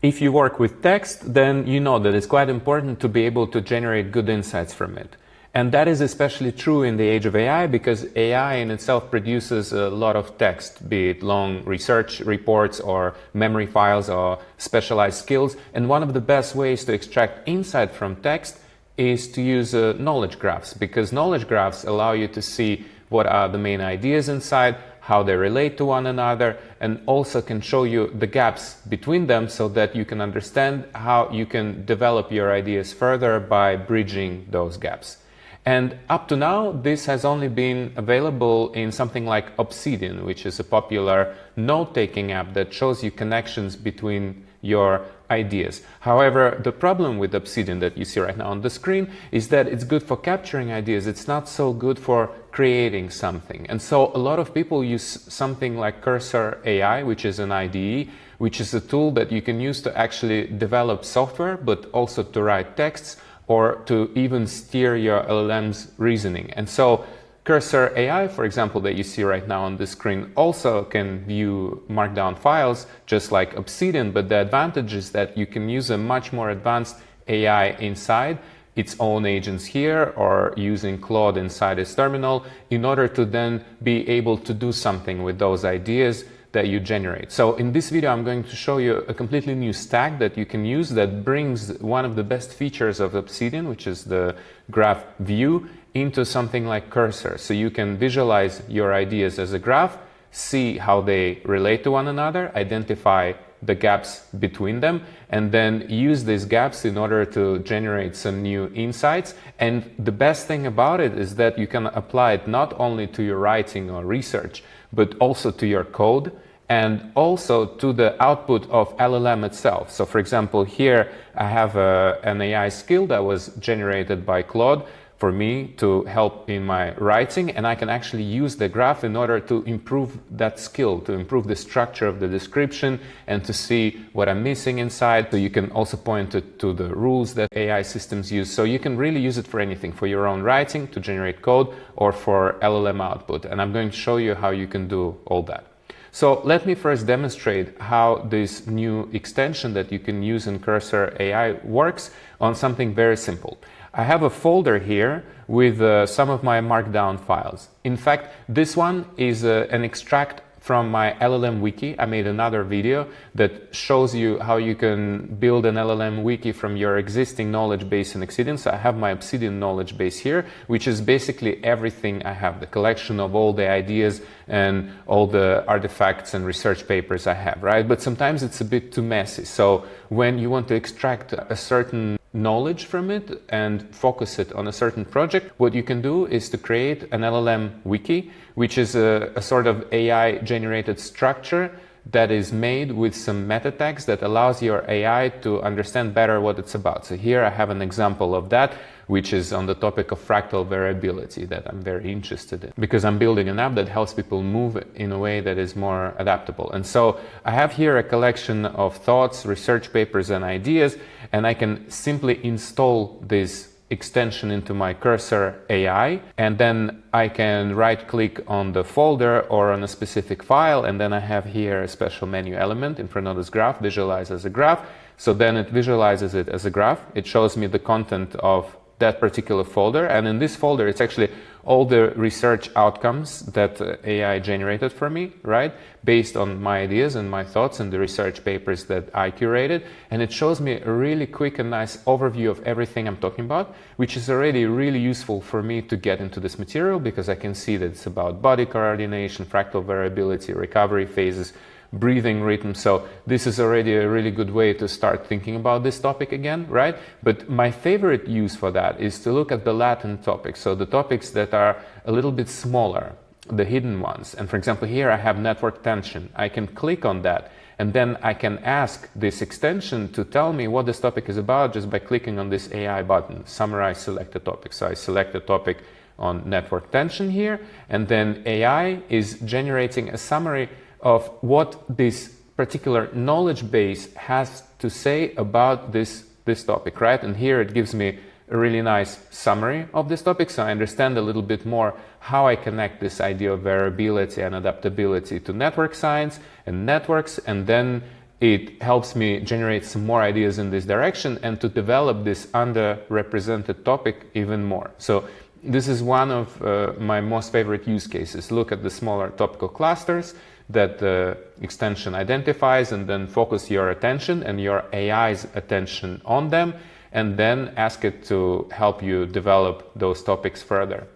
If you work with text, then you know that it's quite important to be able to generate good insights from it. And that is especially true in the age of AI, because AI in itself produces a lot of text, be it long research reports or memory files or specialized skills. And one of the best ways to extract insight from text is to use knowledge graphs, because knowledge graphs allow you to see what are the main ideas inside, how they relate to one another, and also can show you the gaps between them so that you can understand how you can develop your ideas further by bridging those gaps. And up to now, this has only been available in something like Obsidian, which is a popular note-taking app that shows you connections between your ideas. However, the problem with Obsidian that you see right now on the screen is that it's good for capturing ideas. It's not so good for creating something. And so a lot of people use something like Cursor AI, which is an IDE, which is a tool that you can use to actually develop software, but also to write texts or to even steer your LLM's reasoning. And so Cursor AI, for example, that you see right now on the screen, also can view markdown files just like Obsidian, but the advantage is that you can use a much more advanced AI inside its own agents here, or using Claude inside its terminal, in order to then be able to do something with those ideas that you generate. So in this video, I'm going to show you a completely new stack that you can use that brings one of the best features of Obsidian, which is the graph view, into something like Cursor. So you can visualize your ideas as a graph, see how they relate to one another, identify the gaps between them, and then use these gaps in order to generate some new insights. And the best thing about it is that you can apply it not only to your writing or research, but also to your code and also to the output of LLM itself. So for example, here I have an AI skill that was generated by Claude for me to help in my writing, and I can actually use the graph in order to improve that skill, to improve the structure of the description and to see what I'm missing inside. So you can also point to the rules that AI systems use. So you can really use it for anything, for your own writing, to generate code, or for LLM output. And I'm going to show you how you can do all that. So let me first demonstrate how this new extension that you can use in Cursor AI works on something very simple. I have a folder here with some of my markdown files. In fact, this one is an extract from my LLM Wiki. I made another video that shows you how you can build an LLM Wiki from your existing knowledge base in Obsidian. So I have my Obsidian knowledge base here, which is basically everything I have, the collection of all the ideas and all the artifacts and research papers I have, right? But sometimes it's a bit too messy. So when you want to extract a certain knowledge from it and focus it on a certain project, what you can do is to create an LLM Wiki, which is a sort of AI generated structure that is made with some meta tags that allows your AI to understand better what it's about. So here I have an example of that, which is on the topic of fractal variability that I'm very interested in, because I'm building an app that helps people move in a way that is more adaptable. And so I have here a collection of thoughts, research papers, and ideas, and I can simply install this extension into my Cursor AI, and then I can right-click on the folder or on a specific file, and then I have here a special menu element, InfraNodus graph, visualize as a graph. So then it visualizes it as a graph. It shows me the content of that particular folder, and in this folder it's actually all the research outcomes that AI generated for me, right, based on my ideas and my thoughts and the research papers that I curated. And it shows me a really quick and nice overview of everything I'm talking about, which is already really useful for me to get into this material, because I can see that it's about body coordination, fractal variability, recovery phases, breathing rhythm. So this is already a really good way to start thinking about this topic again, right? But my favorite use for that is to look at the latent topics, so the topics that are a little bit smaller, the hidden ones. And for example, here I have network tension. I can click on that, and then I can ask this extension to tell me what this topic is about just by clicking on this AI button, summarize selected topic. So I select a topic on network tension here, and then AI is generating a summary of what this particular knowledge base has to say about this topic, right? And here it gives me a really nice summary of this topic, so I understand a little bit more how I connect this idea of variability and adaptability to network science and networks, and then it helps me generate some more ideas in this direction and to develop this underrepresented topic even more. So this is one of my most favorite use cases. Look at the smaller topical clusters that the extension identifies, and then focus your attention and your AI's attention on them, and then ask it to help you develop those topics further.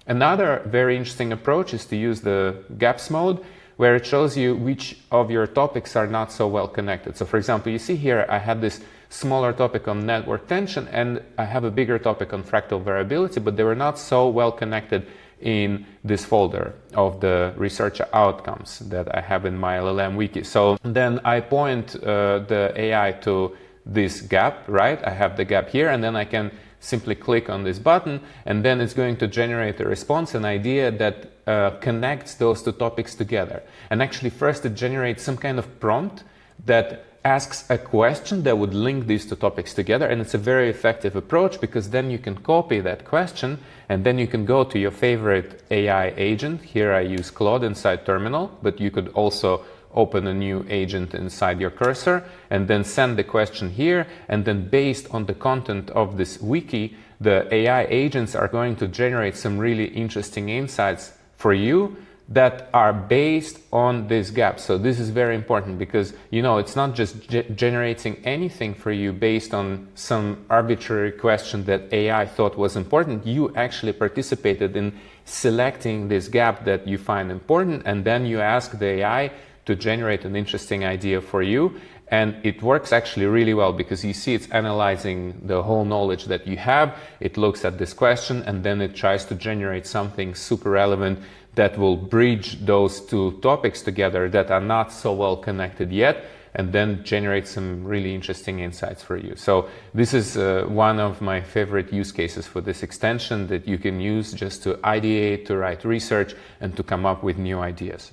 Another very interesting approach is to use the gaps mode, where it shows you which of your topics are not so well connected. So for example, you see here I had this smaller topic on network tension and I have a bigger topic on fractal variability, but they were not so well connected in this folder of the research outcomes that I have in my LLM Wiki. So then I point the AI to this gap, right? I have the gap here, and then I can simply click on this button, and then it's going to generate a response, an idea that connects those two topics together. And actually first it generates some kind of prompt that asks a question that would link these two topics together, and it's a very effective approach because then you can copy that question and then you can go to your favorite AI agent. Here I use Claude inside Terminal, but you could also open a new agent inside your cursor and then send the question here, and then based on the content of this wiki, the AI agents are going to generate some really interesting insights for you that are based on this gap. So this is very important because, you know, it's not just generating anything for you based on some arbitrary question that AI thought was important. You actually participated in selecting this gap that you find important, and then you ask the AI to generate an interesting idea for you. And it works actually really well because you see it's analyzing the whole knowledge that you have. It looks at this question and then it tries to generate something super relevant that will bridge those two topics together that are not so well connected yet, and then generate some really interesting insights for you. So this is one of my favorite use cases for this extension that you can use just to ideate, to write research, and to come up with new ideas.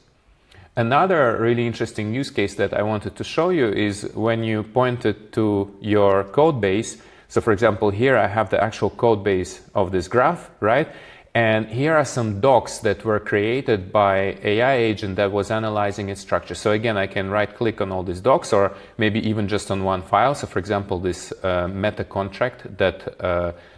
Another really interesting use case that I wanted to show you is when you point it to your code base. So for example, here I have the actual code base of this graph, right? And here are some docs that were created by AI agent that was analyzing its structure. So again, I can right click on all these docs, or maybe even just on one file. So for example, this meta contract that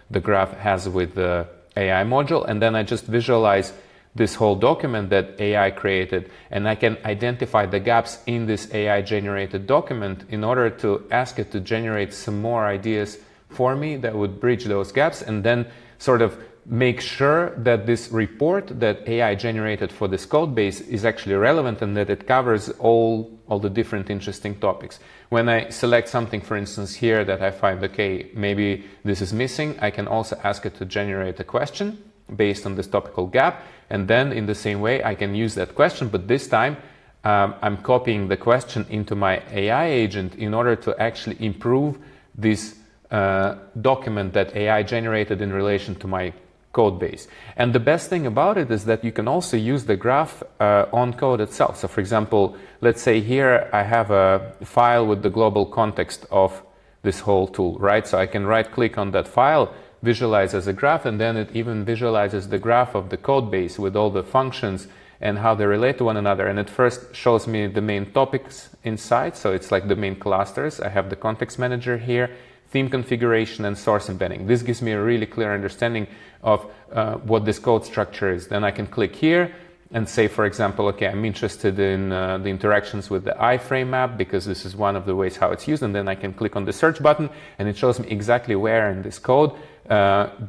the graph has with the AI module. And then I just visualize this whole document that AI created, and I can identify the gaps in this AI generated document in order to ask it to generate some more ideas for me that would bridge those gaps, and then sort of make sure that this report that AI generated for this code base is actually relevant and that it covers all the different interesting topics. When I select something, for instance, here that I find, okay, maybe this is missing, I can also ask it to generate a question based on this topical gap, and then in the same way I can use that question, but this time I'm copying the question into my AI agent in order to actually improve this document that AI generated in relation to my code base. And the best thing about it is that you can also use the graph on code itself. So for example, let's say here I have a file with the global context of this whole tool, right? So I can right click on that file, visualize as a graph, and then it even visualizes the graph of the code base with all the functions and how they relate to one another. And it first shows me the main topics inside. So it's like the main clusters. I have the context manager here, theme configuration, and source embedding. This gives me a really clear understanding of what this code structure is. Then I can click here and say, for example, okay, I'm interested in the interactions with the iframe map because this is one of the ways how it's used. And then I can click on the search button and it shows me exactly where in this code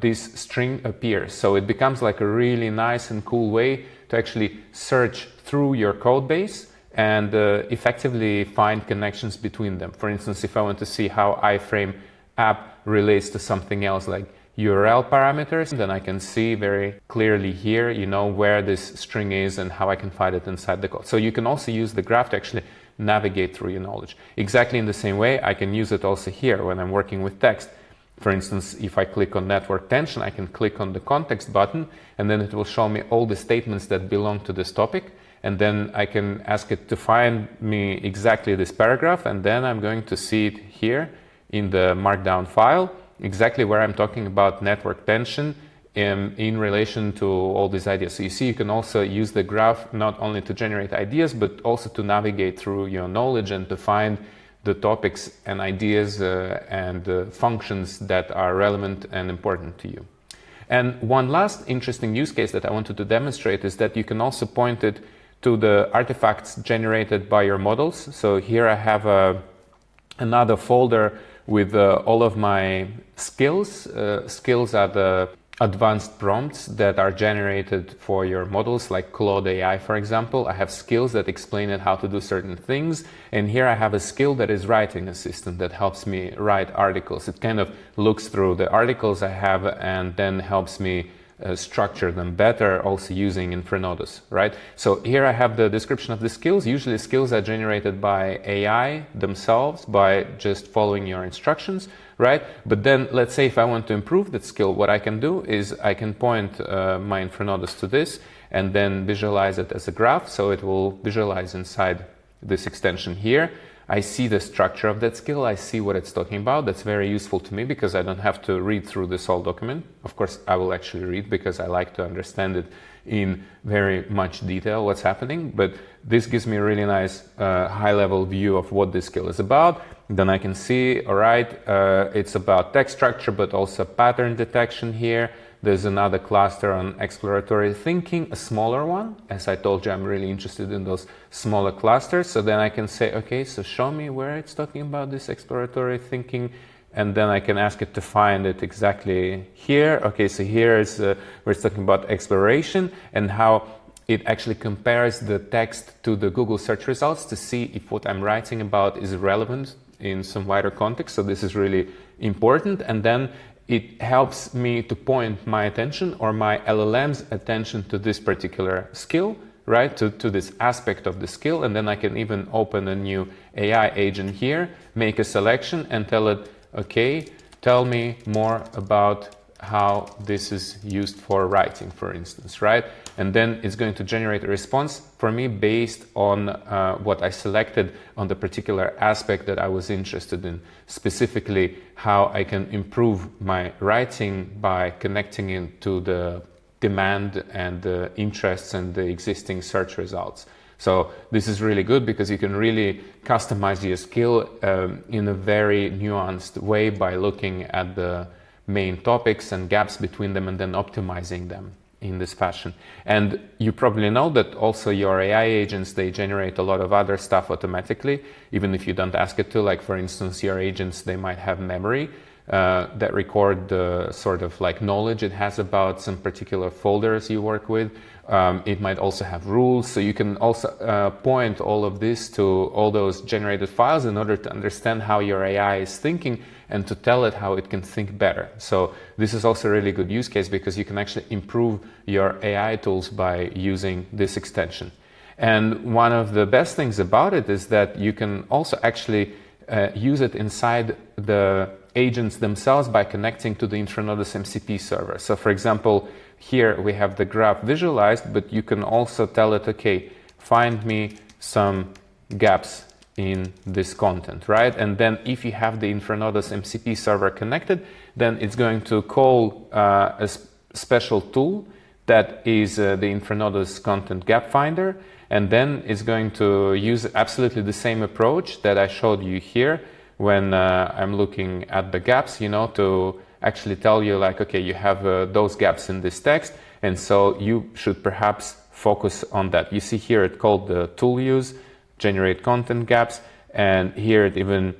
this string appears. So it becomes like a really nice and cool way to actually search through your code base and effectively find connections between them. For instance, if I want to see how iframe app relates to something else like URL parameters, then I can see very clearly here, you know, where this string is and how I can find it inside the code. So you can also use the graph to actually navigate through your knowledge. Exactly in the same way, I can use it also here when I'm working with text. For instance, if I click on network tension, I can click on the context button, and then it will show me all the statements that belong to this topic. And then I can ask it to find me exactly this paragraph, and then I'm going to see it here in the markdown file, exactly where I'm talking about network tension in relation to all these ideas. So you see, you can also use the graph not only to generate ideas, but also to navigate through your knowledge and to find the topics and ideas and functions that are relevant and important to you. And one last interesting use case that I wanted to demonstrate is that you can also point it to the artifacts generated by your models. So here I have another folder with all of my skills. Skills are the advanced prompts that are generated for your models, like Claude AI, for example. I have skills that explain it how to do certain things. And here I have a skill that is writing assistant that helps me write articles. It kind of looks through the articles I have and then helps me structure them better, also using InfraNodus, right? So here I have the description of the skills. Usually skills are generated by AI themselves by just following your instructions, right? But then let's say if I want to improve that skill, what I can do is I can point my InfraNodus to this and then visualize it as a graph. So it will visualize inside this extension here. I see the structure of that skill. I see what it's talking about. That's very useful to me because I don't have to read through this whole document. Of course, I will actually read because I like to understand it in very much detail what's happening. But this gives me a really nice high-level view of what this skill is about. Then I can see, all right, it's about text structure, but also pattern detection here. There's another cluster on exploratory thinking, a smaller one. As I told you, I'm really interested in those smaller clusters. So then I can say, okay, so show me where it's talking about this exploratory thinking. And then I can ask it to find it exactly here. Okay, so here is where it's talking about exploration and how it actually compares the text to the Google search results to see if what I'm writing about is relevant in some wider context. So this is really important. And then it helps me to point my attention or my LLM's attention to this particular skill, right? To this aspect of the skill. And then I can even open a new AI agent here, make a selection and tell it, okay, tell me more about how this is used for writing, for instance, right? And then it's going to generate a response for me based on what I selected on the particular aspect that I was interested in, specifically how I can improve my writing by connecting it to the demand and the interests and the existing search results. So this is really good because you can really customize your skill in a very nuanced way by looking at the main topics and gaps between them and then optimizing them in this fashion. And you probably know that also your AI agents, they generate a lot of other stuff automatically, even if you don't ask it to. Like, for instance, your agents, they might have memory that record the sort of like knowledge it has about some particular folders you work with. It might also have rules. So you can also point all of this to all those generated files in order to understand how your AI is thinking and to tell it how it can think better. So this is also a really good use case because you can actually improve your AI tools by using this extension. And one of the best things about it is that you can also actually use it inside the agents themselves by connecting to the InfraNodus MCP server. So for example, here we have the graph visualized, but you can also tell it, okay, find me some gaps in this content, right? And then if you have the InfraNodus MCP server connected, then it's going to call a special tool that is the InfraNodus content gap finder. And then it's going to use absolutely the same approach that I showed you here when I'm looking at the gaps, you know, to actually tell you like, okay, you have those gaps in this text. And so you should perhaps focus on that. You see here it called the tool use, generate content gaps. And here it even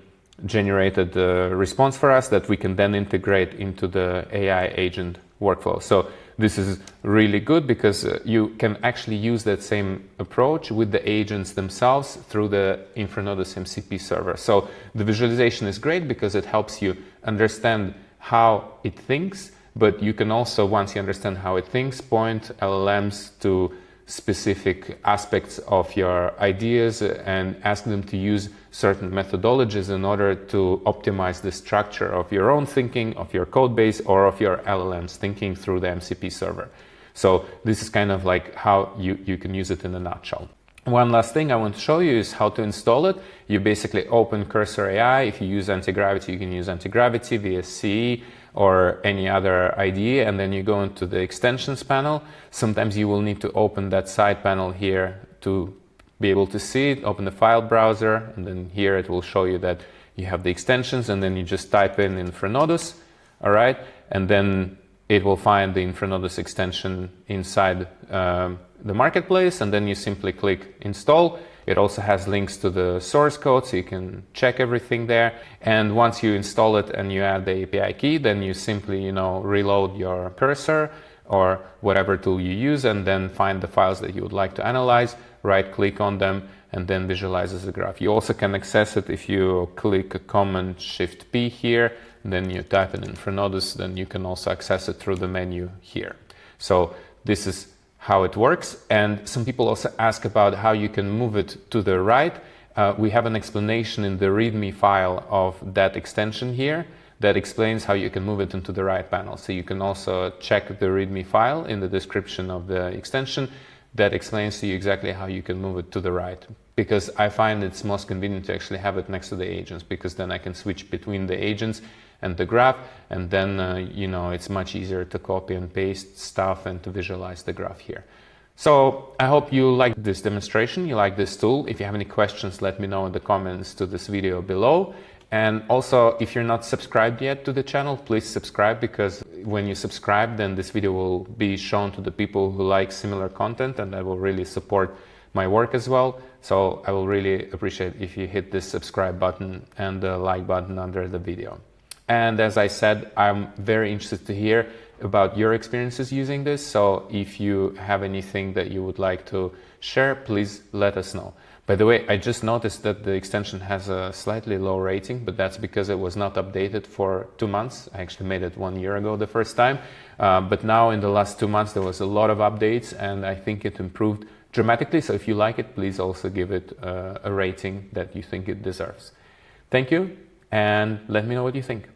generated the response for us that we can then integrate into the AI agent workflow. So this is really good because you can actually use that same approach with the agents themselves through the InfraNodus MCP server. So the visualization is great because it helps you understand how it thinks, but you can also, once you understand how it thinks, point LLMs to specific aspects of your ideas and ask them to use certain methodologies in order to optimize the structure of your own thinking, of your code base, or of your LLMs thinking through the MCP server. So this is kind of like how you can use it in a nutshell. One last thing I want to show you is how to install it. You basically open Cursor AI. If you use anti-gravity, you can use anti-gravity, VSCE, or any other IDE, and then you go into the extensions panel. Sometimes you will need to open that side panel here to be able to see it. Open the file browser, and then here it will show you that you have the extensions, and then you just type in InfraNodus, all right, and then it will find the InfraNodus extension inside the marketplace, and then you simply click install. It also has links to the source code, so you can check everything there. And once you install it and you add the API key, then you simply, reload your cursor or whatever tool you use, and then find the files that you would like to analyze, right-click on them, and then visualizes the graph. You also can access it if you click Command-Shift-P here, then you type in InfraNodus, then you can also access it through the menu here. So this is how it works. And some people also ask about how you can move it to the right. We have an explanation in the README file of that extension here that explains how you can move it into the right panel. So you can also check the README file in the description of the extension that explains to you exactly how you can move it to the right. Because I find it's most convenient to actually have it next to the agents, because then I can switch between the agents and the graph, and then it's much easier to copy and paste stuff and to visualize the graph here. So I hope you like this demonstration, you like this tool. If you have any questions, let me know in the comments to this video below. And also, if you're not subscribed yet to the channel, please subscribe, because when you subscribe, then this video will be shown to the people who like similar content, and that will really support my work as well. So I will really appreciate if you hit this subscribe button and the like button under the video. And as I said, I'm very interested to hear about your experiences using this. So if you have anything that you would like to share, please let us know. By the way, I just noticed that the extension has a slightly low rating, but that's because it was not updated for 2 months. I actually made it 1 year ago the first time. But now in the last 2 months, there was a lot of updates, and I think it improved dramatically. So if you like it, please also give it a rating that you think it deserves. Thank you, and let me know what you think.